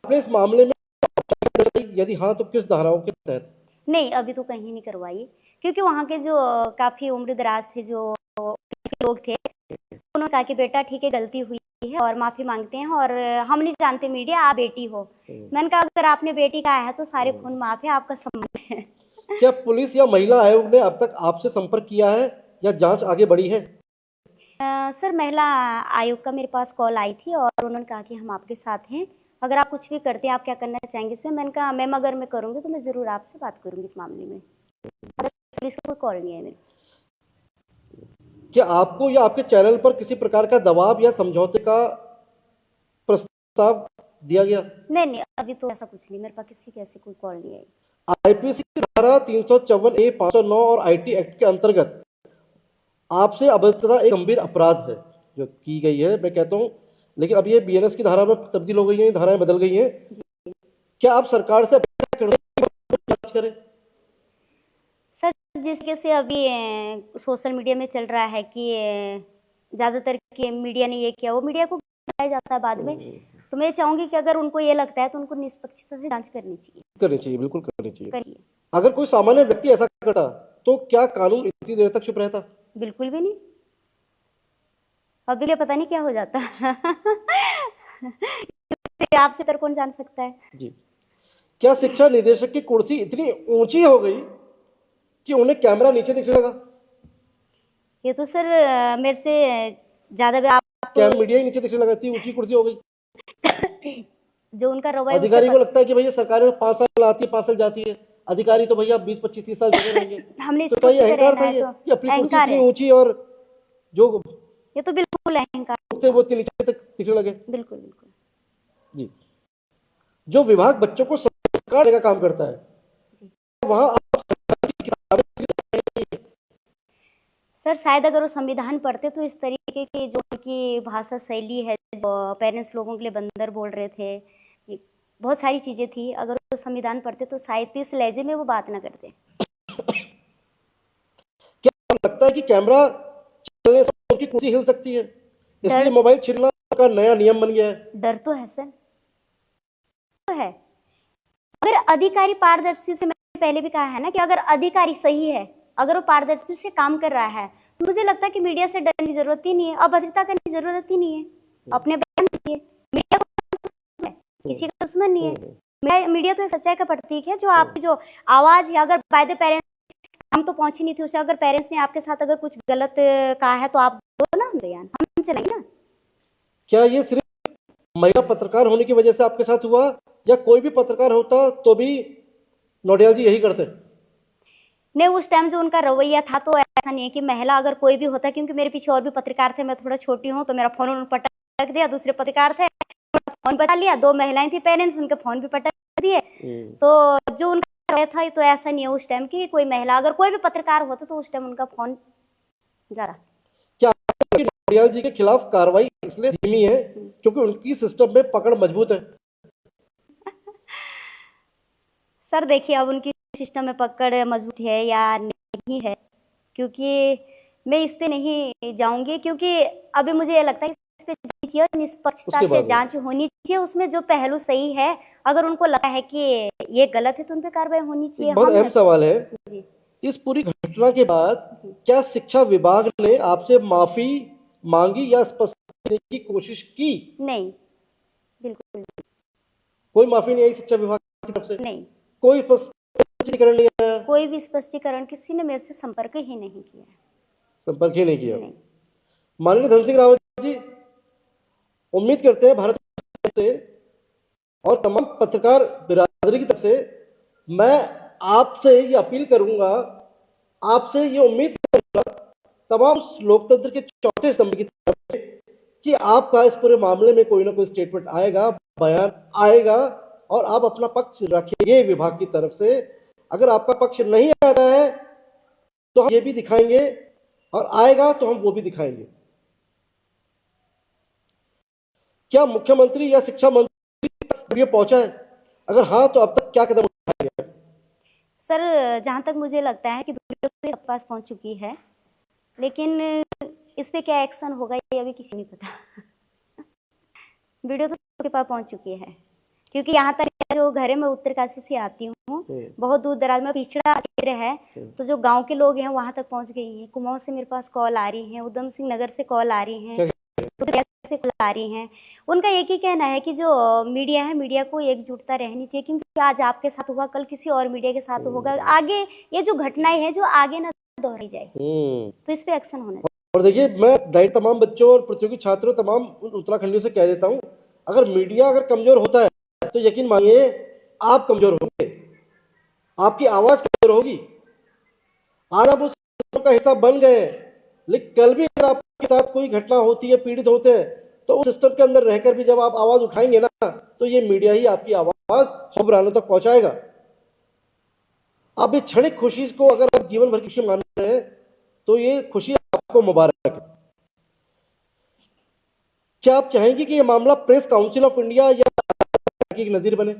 आपने इस मामले में यदि हाँ तो किस धाराओं के तहत? नहीं, अभी तो कहीं नहीं करवाई, क्योंकि वहाँ के जो काफी उम्र दराज थे जो लोग थे, उन्होंने कहा कि बेटा ठीक है, गलती हुई है और माफी मांगते हैं, और हम नहीं जानते मीडिया, आप बेटी हो। मैंने कहा अगर आपने बेटी कहा है तो सारे खून माफ है, आपका सम्मान है। क्या पुलिस या महिला आयोग ने अब तक आपसे संपर्क किया है या जांच आगे बढ़ी है? सर, महिला आयोग का मेरे पास कॉल आई थी और उन्होंने कहा कि हम आपके साथ हैं, अगर आप कुछ भी करते हैं, आप क्या करना चाहेंगे इसमें। मैंने कहा मैम, अगर मैं करूँगी तो मैं ज़रूर आपसे बात करूँगी इस मामले में। पुलिस का कोई कॉल नहीं है मेरे। क्या आपको या आपके चैनल पर किसी प्रकार का दबाव या समझौते का प्रस्ताव दिया गया? नहीं नहीं, अभी तो ऐसा कुछ नहीं, मेरे पास किसी की ऐसी कोई कॉल नहीं आई। आईपीसी की धारा 354A, 509 और आईटी एक्ट के अंतर्गत आपसे अभद्रता एक गंभीर अपराध है जो की गई है, मैं कहता हूं, लेकिन अब ये बीएनएस की धारा में तब्दील हो गई है, धाराएं बदल गई हैं। क्या आप सरकार से अपेक्षा करते हैं कि जांच करें? सर, जिस तरीके से अभी सोशल मीडिया में चल रहा है कि ज़्यादातर कि मीडिया ने ये किया, वो मीडिया को बताया जाता है बाद में, तो मैं चाहूंगी कि अगर उनको ये लगता है तो उनको निष्पक्षता से जांच करनी चाहिए। करनी चाहिए, बिल्कुल करनी चाहिए। करिए। अगर कोई सामान्य व्यक्ति ऐसा करता तो क्या कानून इतनी देर तक चुप रहता? बिल्कुल भी नहीं, अभी पता नहीं क्या हो जाता। आपसे तर कौन जान सकता है। जी। क्या शिक्षा निदेशक की कुर्सी इतनी ऊंची हो गई कि उन्हें कैमरा नीचे दिखने लगा? ये तो सर मेरे से ज्यादा आप क्या मीडिया ही नीचे दिखने लगा, इतनी ऊंची कुर्सी हो गई? जो उनका रवैया, अधिकारी को लगता है कि भैया सरकार 5 साल आती है 5 साल जाती है, अधिकारी तो भैया 20-25-30 साल जगह रहेंगे। हमने तो क्या ये अहंकार था ये कि अपनी कुर्सी इतनी ऊंची और जो ये तो बिल्कुल अहंकार थे वो नीचे तक दिखने लगे। बिल्कुल बिल्कुल। जी, जो विभाग बच्चों को संस्कार देने का काम करता है, वहां आप सरकार की किताबें, सर शायद अगर वो संविधान पढ़ते तो इस तरीके की जो उनकी भाषा शैली है, जो पेरेंट्स लोगों के लिए बंदर बोल रहे थे, बहुत सारी चीजें थी, अगर वो संविधान पढ़ते तो शायद इस लहजे में वो बात ना करते। क्या लगता है कि कैमरा चलने से उनकी कुर्सी हिल सकती है, इसलिए मोबाइल छीनना का नया नियम बन गया है? डर तो है सर, तो है। अगर अधिकारी पारदर्शी से, मैंने पहले भी कहा है ना कि अगर अधिकारी सही है, अगर वो पारदर्शी से काम कर रहा है, तो मुझे लगता है कि मीडिया से डरने की जरूरत ही नहीं है, अभद्रता करने की जरूरत ही नहीं है। अपने बयान दीजिए, मीडिया को किसी का दुश्मन नहीं है। मीडिया तो एक सच्चाई का प्रतीक है, जो आपकी जो आवाज है, अगर बाय द पेरेंट्स हम तो पहुंची नहीं थी उसे, अगर पेरेंट्स ने आपके साथ अगर कुछ गलत कहा है तो आप दो ना बयान, हम चलेंगे ना। क्या ये सिर्फ महिला पत्रकार होने की वजह से आपके साथ हुआ, या कोई भी पत्रकार होता तो भी नौटियाल जी यही करते? नहीं, उस टाइम जो उनका रवैया था तो ऐसा नहीं है कि महिला अगर कोई भी होता, क्योंकि मेरे पीछे और भी पत्रकार थे, मैं थोड़ा छोटी हूँ, तो मेरा फोन उन्होंने पटक दिया, दूसरे पत्रकार थे फोन बचा लिया, 2 महिलाएं थी पेरेंट्स, उनके फोन भी पटक दिए। तो जो उनका रवैया था तो ऐसा नहीं है उस टाइम की कोई महिला अगर कोई भी पत्रकार होता तो उस टाइम उनका फोन जा रहा। क्या नौटियाल जी के खिलाफ कार्रवाई इसलिए धीमी है क्योंकि उनकी सिस्टम में पकड़ मजबूत है? सर देखिए, अब उनकी सिस्टम में पकड़ मजबूत है या नहीं है, क्योंकि मैं इस पे नहीं जाऊंगी, क्योंकि अभी मुझे ये लगता है इस पे निष्पक्षता से जांच होनी चाहिए, उसमें जो पहलू सही है, अगर उनको लगता है कि ये गलत है तो उन पे कार्रवाई होनी चाहिए। बहुत अहम सवाल है जी। इस पूरी घटना के बाद क्या शिक्षा विभाग ने आपसे माफी मांगी या स्पष्ट करने की कोशिश की? नहीं, बिल्कुल कोई माफी नहीं आई शिक्षा विभाग की तरफ से? नहीं, कोई स्पष्टीकरण नहीं आया? कोई भी स्पष्टीकरण किसी ने मेरे से संपर्क ही नहीं किया। संपर्क ही नहीं किया? माननीय धन सिंह रावत जी, उम्मीद करते हैं भारत से और तमाम पत्रकार बिरादरी की तरफ से मैं आपसे ये अपील करूंगा, आपसे ये उम्मीद करूंगा तमाम लोकतंत्र के चौथे स्तंभ की तरफ से कि आपका इस पूरे मामले में कोई ना कोई स्टेटमेंट आएगा, बयान आएगा और आप अपना पक्ष रखिए विभाग की तरफ से। अगर आपका पक्ष नहीं आता है तो हम ये भी दिखाएंगे और आएगा तो हम वो भी दिखाएंगे। क्या मुख्यमंत्री या शिक्षा मंत्री तक वीडियो पहुंचा है? अगर हाँ तो अब तक क्या कदम उठाए गए? सर जहां तक मुझे लगता है कि वीडियो तो पास पहुंच चुकी है, लेकिन इस पे क्या एक्शन होगा ये अभी किसी को नहीं पता। वीडियो तो सबके पास पहुंच चुकी है, क्योंकि यहाँ तक जो घर है, मैं उत्तरकाशी से आती हूँ, बहुत दूर दराज में पिछड़ा क्षेत्र है, तो जो गांव के लोग हैं वहां तक पहुंच गई हैं। कुमाऊं से मेरे पास कॉल आ रही है, उधम सिंह नगर से कॉल आ रही है, से कॉल आ रही हैं। उनका एक ही कहना है कि जो मीडिया है, मीडिया को एकजुटता रहनी चाहिए, क्योंकि आज आपके साथ हुआ, कल किसी और मीडिया के साथ होगा, आगे ये जो घटनाएं हैं जो आगे ना दोहराई जाए, तो इस पे एक्शन होना चाहिए। और देखिए, मैं डाइट तमाम बच्चों और प्रतियोगी छात्रों, तमाम उत्तराखंडियों से कह देता हूं, अगर मीडिया अगर कमजोर होता है तो यकीन मानिए आप कमजोर होंगे, आपकी आवाज कमजोर होगी। आज आप उस सिस्टम का हिस्सा बन गए हैं, लेकिन कल भी अगर आपके साथ कोई घटना होती है, पीड़ित होते हैं, तो उस सिस्टम के अंदर रहकर भी जब आप आवाज उठाएंगे ना, तो ये मीडिया ही आपकी आवाज खबरानों तक पहुंचाएगा। आप इस क्षणिक खुशी को अगर आप जीवन भर की खुशी मान रहे हैं, तो ये खुशी आपको मुबारक है। क्या आप चाहेंगे कि ये मामला प्रेस काउंसिल ऑफ इंडिया या की नजीर बने?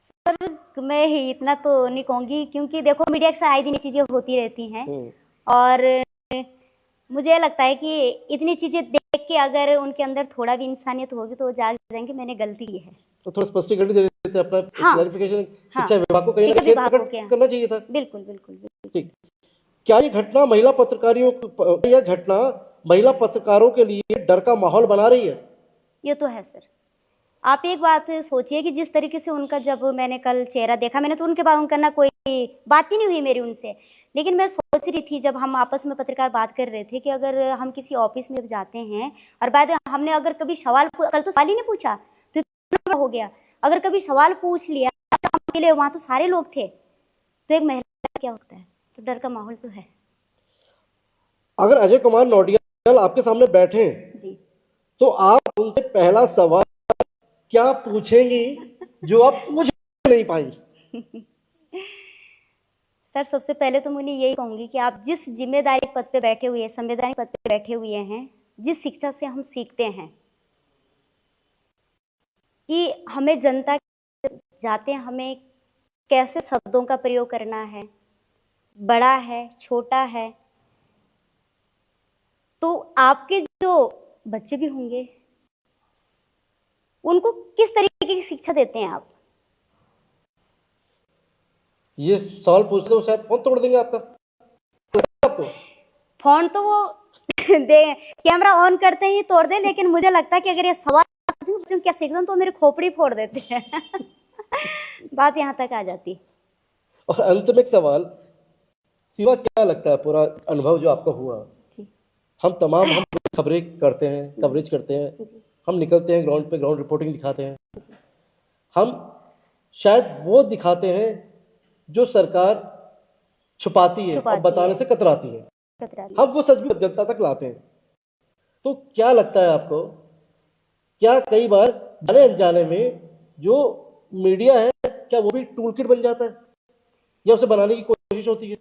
सर मैं ही इतना तो नहीं कहूंगी, क्योंकि देखो मीडिया से आए दिन चीजें होती रहती हैं, और मुझे लगता है कि इतनी चीजें देख के अगर उनके अंदर थोड़ा भी इंसानियत होगी तो वो जाग जाएंगे मैंने गलती की है। तो थोड़ा स्पष्टीकरण दे देते अपना, हाँ, क्लैरिफिकेशन हाँ, शिक्षा विभाग को कहीं ना कहीं करना चाहिए था। बिल्कुल बिल्कुल बिल्कुल। ठीक, क्या ये घटना महिला पत्रकारों के लिए डर का माहौल बना रही है? ये तो है सर। आप एक बात सोचिए कि जिस तरीके से उनका, जब मैंने कल चेहरा देखा, मैंने तो उनके बाद उनका ना कोई बात ही नहीं हुई मेरी उनसे, लेकिन मैं सोच रही थी जब हम आपस में पत्रकार बात कर रहे थे कि अगर हम किसी ऑफिस में जाते हैं और बाद हमने अगर कभी सवाल, कल तो सवाल ही नहीं पूछा तो इतना हो गया, अगर कभी सवाल पूछ लिया तो लिए वहां तो सारे लोग थे, तो एक महिला क्या होता है, तो डर का माहौल तो है। अगर अजय कुमार नौटियाल आपके सामने बैठे जी, तो आप उनसे पहला सवाल क्या पूछेंगी जो आप पूछ नहीं पाएंगी? सर सबसे पहले तो मैं यही कहूंगी कि आप जिस जिम्मेदारी पद पे बैठे हुए हैं, संवैधानिक पद पे बैठे हुए हैं, जिस शिक्षा से हम सीखते हैं कि हमें जनता जाते हैं, हमें कैसे शब्दों का प्रयोग करना है, बड़ा है छोटा है, तो आपके जो बच्चे भी होंगे उनको किस तरीके की शिक्षा देते हैं आप? ये सवाल पूछते तो शायद फोन तोड़ देंगे आपको। फोन तो वो दे कैमरा ऑन करते ही तोड़ दे, लेकिन मुझे लगता है कि अगर ये सवाल पूछूं क्या सीख दूं तो मेरी खोपड़ी फोड़ देते हैं। बात यहाँ तक आ जाती। और अंत में एक सवाल, सिवा क्या लगता है पूरा अनुभव जो आपका हुआ, हम खबरें करते हैं, कवरेज करते हैं, हम निकलते हैं ग्राउंड पे, ग्राउंड रिपोर्टिंग दिखाते हैं, हम शायद वो दिखाते हैं जो सरकार छुपाती है और बताने से कतराती है, हम वो सच भी जनता तक लाते हैं। तो क्या लगता है आपको, क्या कई बार जाने अनजाने में जो मीडिया है, क्या वो भी टूल किट बन जाता है या उसे बनाने की कोशिश होती है?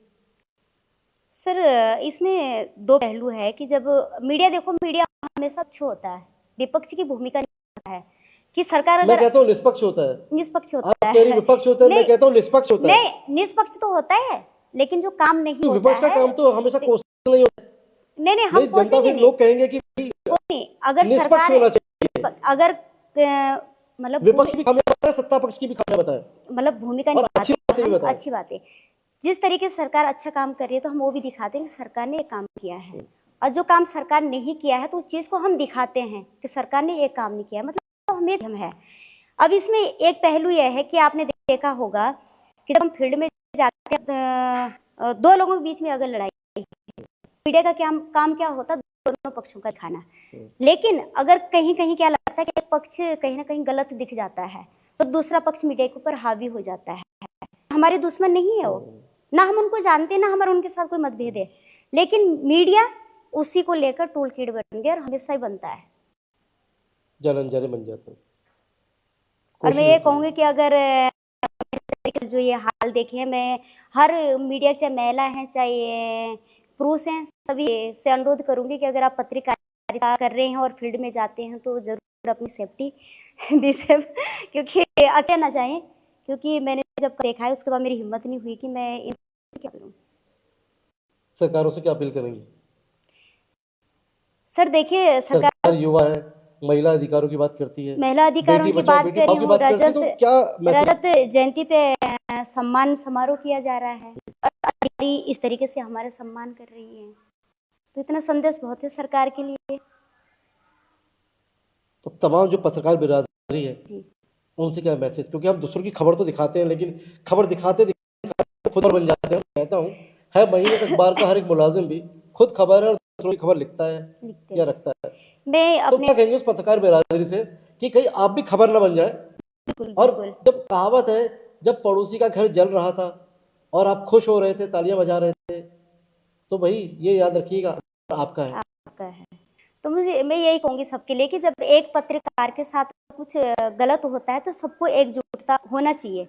सर इसमें दो पहलू है कि जब मीडिया, देखो मीडिया हमेशा अच्छा होता है, विपक्ष की भूमिका नहीं है कि सरकार अगर, मैं कहता हूँ निष्पक्ष होता है, निष्पक्ष होता आप कह रही विपक्ष होता है, मैं कहता हूँ निष्पक्ष होता है। नहीं, निष्पक्ष तो होता है, लेकिन जो काम नहीं होता विपक्ष का काम तो हमेशा कोशिश नहीं होता। नहीं हम जनता फिर लोग कहेंगे कि अगर निष्पक्ष होना चाहिए, अगर मतलब विपक्ष की खामियां बताए, सत्ता पक्ष की भी खामियां बताए, मतलब भूमिका नहीं, अच्छी बात है। जिस तरीके से सरकार अच्छा काम कर रही है तो हम वो भी दिखाते हैं कि सरकार ने एक काम किया है, और जो काम सरकार नहीं किया है तो उस चीज को हम दिखाते हैं कि सरकार ने एक काम नहीं किया, मतलब हमें है। अब इसमें एक पहलू यह है कि आपने देखा होगा कि जब हम फील्ड में जाते हैं, दो लोगों के बीच में अगर लड़ाई, मीडिया का काम क्या होता है, दोनों पक्षों का दिखाना। लेकिन अगर कहीं कहीं क्या लगता है कि एक पक्ष कहीं ना कहीं गलत दिख जाता है तो दूसरा पक्ष मीडिया के ऊपर हावी हो जाता है। हमारे दुश्मन नहीं है वो, ना हम उनको जानते, ना हमारा उनके साथ कोई मतभेद है, लेकिन मीडिया उसी को लेकर टूल किट बन गया और हमेशा ही बनता है, जलन जले बन जाता है। और मैं ये कहूंगी कि अगर जो ये हाल देखे हैं, मैं हर मीडिया, चाहे महिला है चाहे पुरुष हैं, सभी से अनुरोध करूंगी कि अगर आप पत्रकारिता कर रहे हैं और फील्ड में जाते हैं तो जरूर अपनी सेफ्टी भी सेफ, क्योंकि अकेले ना जाएं, क्योंकि मैंने जब देखा है उसके बाद मेरी हिम्मत नहीं हुई कि मैं इनसे क्या करूं। सरकारों से क्या अपील करेंगी? सर देखिए, सरकार सरकार युवा है, महिला अधिकारों की बात करती है, महिला अधिकारों बेटी की बचाओ बात बेटी कर पढ़ाओ रही की हूँ। बात करती है, तो क्या मैसेज? रजत जयंती पे सम्मान समारोह किया जा रहा है और अधिकारी इस तरीके से हमारा सम्मान कर रही है, तो इतना संदेश बहुत है सरकार के लिए। तो तमाम जो पत्रकार बिरादरी है जी उनसे क्या मैसेज? क्योंकि हम दूसरों की खबर तो दिखाते हैं, लेकिन खबर दिखाते दिखाते खुद बन जाते हैं। कहता हूँ है महीने तक अखबार का हर एक मुलाजिम भी खुद खबर है और दूसरों की खबर लिखता है लिखते या हैं। रखता है। मैं तो अपने क्या कहेंगे उस पत्रकार बिरादरी से कि कहीं आप भी खबर ना बन जाए? बिल्कुल और बिल्कुल जब कहावत है, जब पड़ोसी का घर जल रहा था और आप खुश हो रहे थे, तालियां बजा रहे थे, तो भाई ये याद रखिएगा आपका है। आपका है। तो मैं यही कहूंगी सबके लिए कि जब एक पत्रकार के साथ कुछ गलत होता है तो सबको एकजुटता होना चाहिए,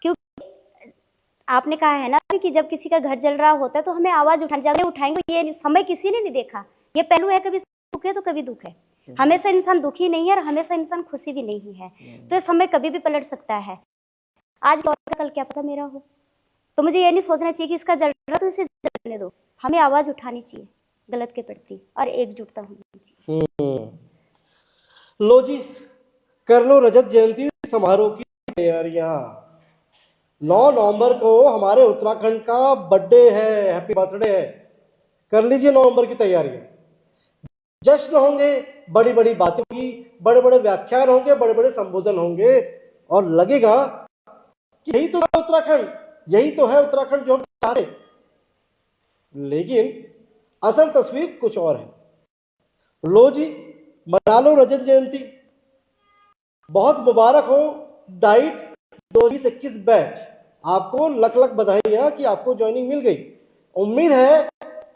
क्योंकि आपने कहा है ना कि जब किसी का घर जल रहा होता है तो हमें आवाज उठाएंगे। ये समय किसी ने नहीं देखा, ये पहलू है, कभी सुख है तो कभी दुख है। हमेशा इंसान दुखी नहीं है और हमेशा इंसान खुशी भी नहीं है, तो ये समय कभी भी पलट सकता है। आज और कल क्या पता मेरा हो, तो मुझे ये नहीं सोचना चाहिए कि इसका जल रहा तो इसे जलने दो। हमें आवाज उठानी चाहिए गलत के प्रति और एकजुटता होनी चाहिए। लो जी, कर लो रजत जयंती समारोह की तैयारियां। 9 नवंबर को हमारे उत्तराखंड का बर्थडे है, हैप्पी बर्थडे है। कर लीजिए 9 नवंबर की तैयारियां। जश्न होंगे, बड़ी बड़ी बातें होंगी, बड़े बड़े व्याख्यान होंगे, बड़े बड़े संबोधन होंगे, और लगेगा कि यही तो है उत्तराखंड, यही तो है उत्तराखंड जो हम चाहते। लेकिन असल तस्वीर कुछ और है। लो जी, मना लो रजत जयंती, बहुत मुबारक हो डाइट 2021 बैच। आपको लख लख बधाइयां कि आपको ज्वाइनिंग मिल गई। उम्मीद है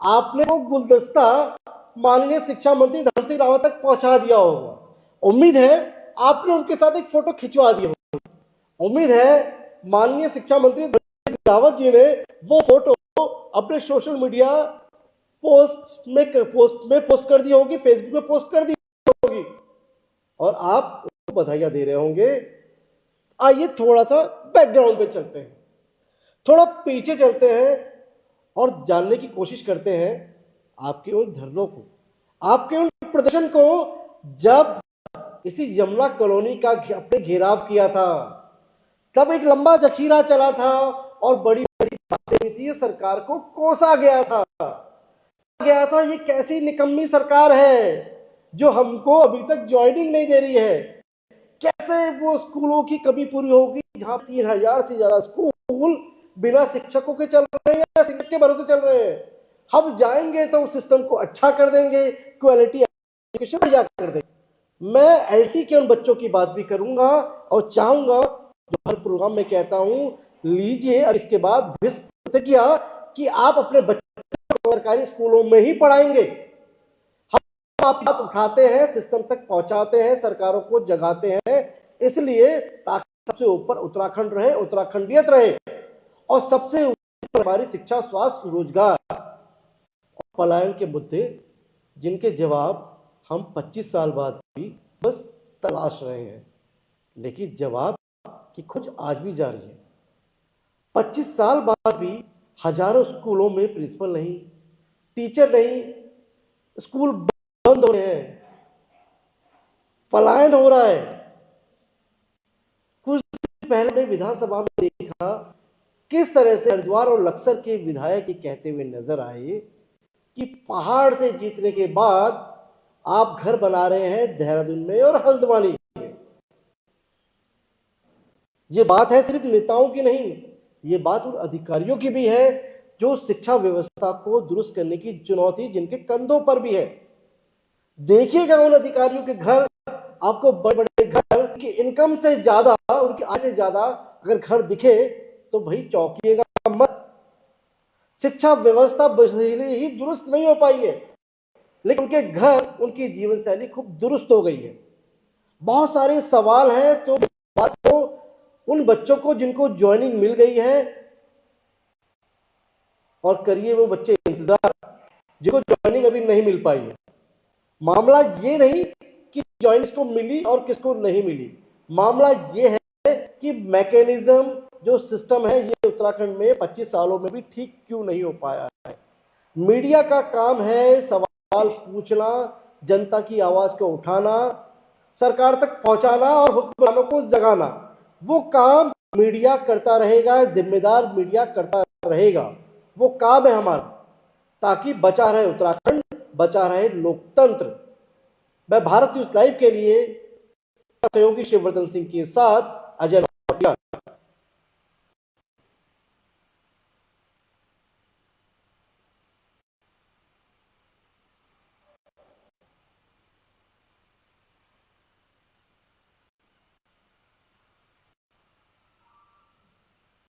आपने वो गुलदस्ता माननीय शिक्षा मंत्री धन सिंह रावत तक पहुंचा दिया होगा। उम्मीद है आपने उनके साथ एक फोटो खिंचवा दी होगी। उम्मीद है माननीय शिक्षा मंत्री धन सिंह रावत जी ने वो फोटो अपने सोशल मीडिया पोस्ट में पोस्ट कर दी होगी, फेसबुक में पोस्ट कर दी होगी, और आप उनको बधाइयां दे रहे होंगे। आइए थोड़ा सा बैकग्राउंड पे चलते हैं, थोड़ा पीछे चलते हैं और जानने की कोशिश करते हैं आपके उन धरनों को, आपके उन प्रदर्शन को। जब इसी यमुना कॉलोनी का अपने घेराव किया था, तब एक लंबा जखीरा चला था और बड़ी बड़ी बातें हुई थी। सरकार को कोसा गया था ये कैसी निकम्मी सरकार है जो हमको अभी तक ज्वाइनिंग नहीं दे रही है। कैसे वो स्कूलों की कमी पूरी होगी जहां 3000 से ज्यादा स्कूल बिना शिक्षकों के चल रहे हैं या शिक्षक के भरोसे चल रहे हैं। हम जाएंगे तो उस सिस्टम को अच्छा कर देंगे, क्वालिटी एजुकेशन बढ़िया कर देंगे। मैं एलटी के उन बच्चों की बात भी करूंगा और चाहूंगा, जो हर प्रोग्राम में कहता हूं, लीजिए अब इसके बाद प्रतिज्ञा कि आप अपने बच्चों को सरकारी स्कूलों में ही पढ़ाएंगे। हम आप बात उठाते हैं, सिस्टम तक पहुंचाते हैं, सरकारों को जगाते हैं, इसलिए ताकि सबसे ऊपर उत्तराखंड रहे, उत्तराखंडियत रहे, और सबसे ऊपर हमारी शिक्षा, स्वास्थ्य, रोजगार और पलायन के मुद्दे, जिनके जवाब हम 25 साल बाद भी बस तलाश रहे हैं। लेकिन जवाब की खोज आज भी जारी है। 25 साल बाद भी हजारों स्कूलों में प्रिंसिपल नहीं, टीचर नहीं, स्कूल बंद हो रहे हैं, पलायन हो रहा है। कुछ दिन पहले मैं विधानसभा में देखा किस तरह से हरिद्वार और लक्सर के विधायक कहते हुए नजर आए कि पहाड़ से जीतने के बाद आप घर बना रहे हैं देहरादून में और हल्द्वानी में। ये बात है सिर्फ नेताओं की नहीं, ये बात उन अधिकारियों की भी है जो शिक्षा व्यवस्था को दुरुस्त करने की चुनौती जिनके कंधों पर भी है। देखिएगा उन अधिकारियों के घर, आपको बड़े बड़े घर, उनकी इनकम से ज्यादा, उनकी आय से ज्यादा अगर घर दिखे तो भाई चौंकिएगा मत। शिक्षा व्यवस्था ही दुरुस्त नहीं हो पाई है, लेकिन उनके घर, उनकी जीवन शैली खूब दुरुस्त हो गई है। बहुत सारे सवाल हैं, तो बात तो उन बच्चों को जिनको ज्वाइनिंग मिल गई है, और करिए वो बच्चे इंतजार जिनको ज्वाइनिंग अभी नहीं मिल पाई है। मामला ये नहीं कि ज्वाइनिंग किसको मिली और किसको नहीं मिली, मामला ये है कि मैकेनिज्म जो सिस्टम है ये उत्तराखंड में 25 सालों में भी ठीक क्यों नहीं हो पाया है। मीडिया का काम है सवाल सवाल पूछना, जनता की आवाज को उठाना, सरकार तक पहुंचाना और हुक्मरानों को जगाना, वो काम मीडिया करता रहेगा, जिम्मेदार मीडिया करता रहेगा। वो काम है हमारा, ताकि बचा रहे उत्तराखंड, बचा रहे लोकतंत्र। मैं भारत न्यूज लाइव के लिए सहयोगी शिववर्धन सिंह के साथ अजय